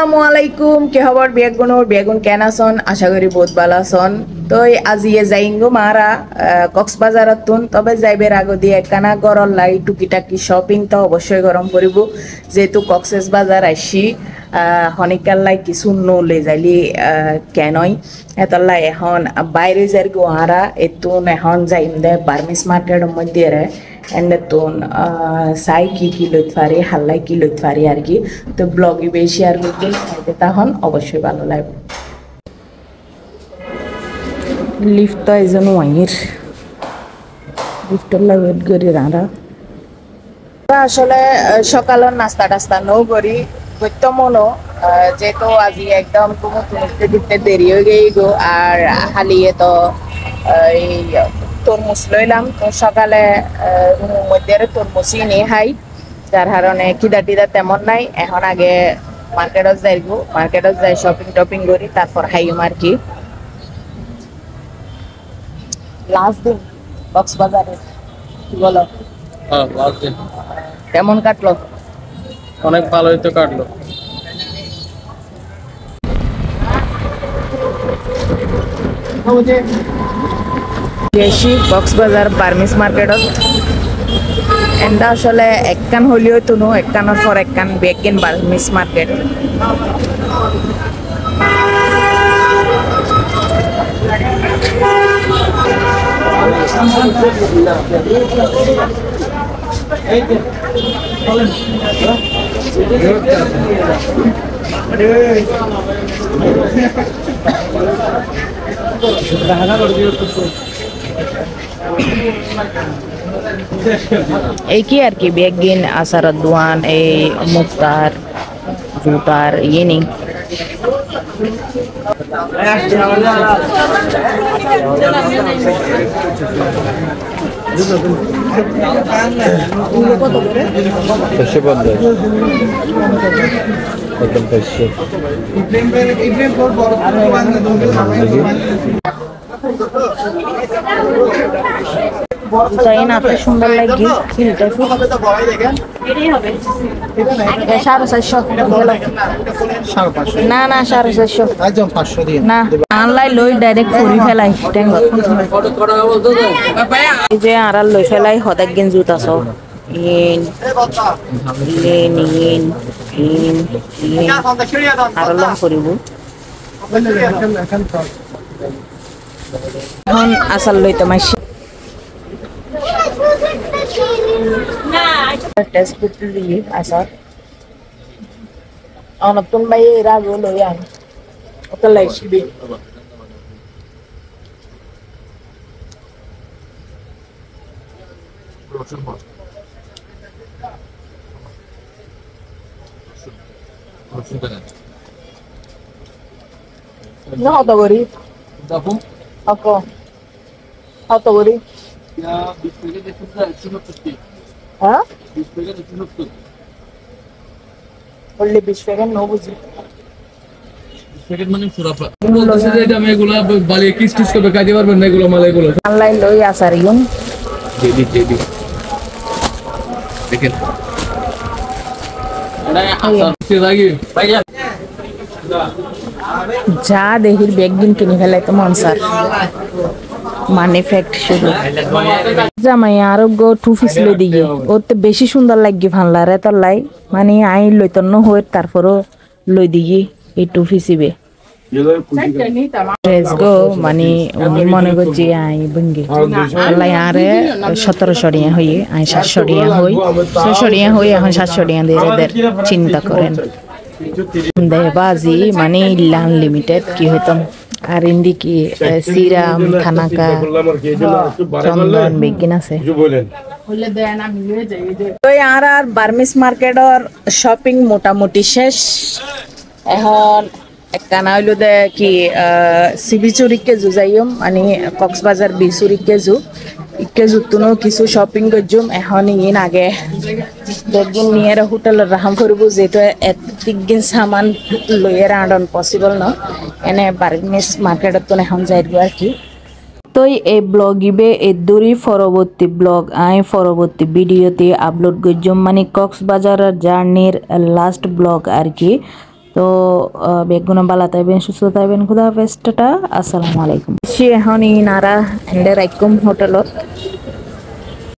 আসসালামু আলাইকুম কি খবর বেগুন কেন আছেন আশা করি বহুত ভালো আছেন তো আজি যাইঙ্গো মারা কক্সবাজারত তুন তবে যাইবের আগে দিয়ে একখানা গরল লাই টুকিটাকি শপিং তো অবশ্যই গরম করিব যেহেতু কক্সেস বাজার আসি হনিকাল লাই কিছু নলে যাইলি কেনই এতলাই এখন বাইরে যাই গো হারা এতুন এখন যাইম দে বার্মিস মার্কেটের মধ্যে রে এন্ডতুন সাই কি লইতে পারি হাল্লাই কি লইতে পারি আর কি তো ব্লগে বেশি আর করতে তখন অবশ্যই ভালো লাগবে লিফট তো এই জন্য ওয়াইয়ের লিফটের ওয়েট করি রাঁধা আসলে সকালের নাস্তা টাস্তা নৌ করি করতে মনো যেহেতু আজি একদম তুমতে দেরি হয়ে গেই গো আর হালিয়ে তো এই তরমুজ লইলাম তো সকালে রুমের মধ্যে তরমুজই নিয়ে খাই যার কারণে খিদা টিদা তেমন নাই এখন আগে মার্কেটত যাইগো মার্কেটত যাই শপিং টপিং করি তারপর খাইম আর কি লাস্ট দিন কক্সবাজারে কি বলো লাস্ট দিন কেমন কাটলো অনেক ভালোই তো কাটলো বেশি কক্সবাজার বার্মিস মার্কেটত এন্ডা আসলে একখান হলিও তুনো একখানের পর একখান বেগিন বার্মিস মার্কেট এই কি আর কি বেগিন আসারত দোয়ান এই মুক্তার জুতার ইয়ে নেই সুন্দর লাগে না না 450 না আনলাই লই ডাইরেক্ট ফুরি ফেলাই এই যে আড়াল লই ফেলাই হদাক গেন জুত আছো আড়াল করিব এখন আসাল লই তো মাইছি টেস্ট করতে দিয়ে আসার নতুন ভাই এরা গেল ওটা লাইছিবি no auto gori ako auto gori ya 20 টাকা দেখুন না 170 হ্যাঁ 20 টাকা 170 বললে 20 টাকা নো বুঝি প্যাকেট মানে পুরাপা বলতেছে যে এটা আমি এগুলা বালি কিস করে কাজে পারবেন না এগুলো মাল এগুলো অনলাইন লই আসার ইউন দেবি দেখেন এটা আসার সে লাগি ভাইয়া যা দেহির ব্যাগ দিন কিনে ফেলাই তো মনসার মানে ফ্যাক্ট শুধু জামাই আরো গো টু পিস লই দিই ওতে বেশি সুন্দর লাগি ফানলারে তো লাই মানে আই লইতো ন হই তারপরও লই দিই এই টু পিসিবে ড্রেস গো মানে উনি মনে করছে আই বঙ্গি আল্লাহ আরে 1700 টাকা হই আই 700 টাকা হই 600 টাকা হই এখন 700 টাকা দিয়ে এদের চিন্তা করেন দেবাজি মানে আনলিমিটেড কি হইতাম আর ইন্দি কি সিরাম থানাকা চন্দন বেগিন আছে তো আর বার্মিস মার্কেটর শপিং মোটামুটি শেষ এখন একখানা হইলো দে কি সিবিচুরিকে জু যাইম মানে কক্সবাজার বিচুরিকে জু ইকে জুতুনো কিছু শপিং করজুম এখন ইন আগে বেগিন নিয়ে হোটেলের রাহাম করব যেহেতু এতিকদিন সামান লইয়ে রাঁধন পসিবল ন এনে বার্মিস মার্কেটত তো এখন যাইব আর কি তো এই ব্লগিবে এদুরি পরবর্তী ব্লগ আই পরবর্তী ভিডিওতে আপলোড করজুম মানে কক্সবাজারের জার্নির লাস্ট ব্লগ আর কি তো বেগুনা বালা তাইবেন সুস্থ তাইবেন খুদা হাফেজ টাটা আসসালামু আলাইকুম সে এখন নারা এন্ডে রাইকুম হোটেলত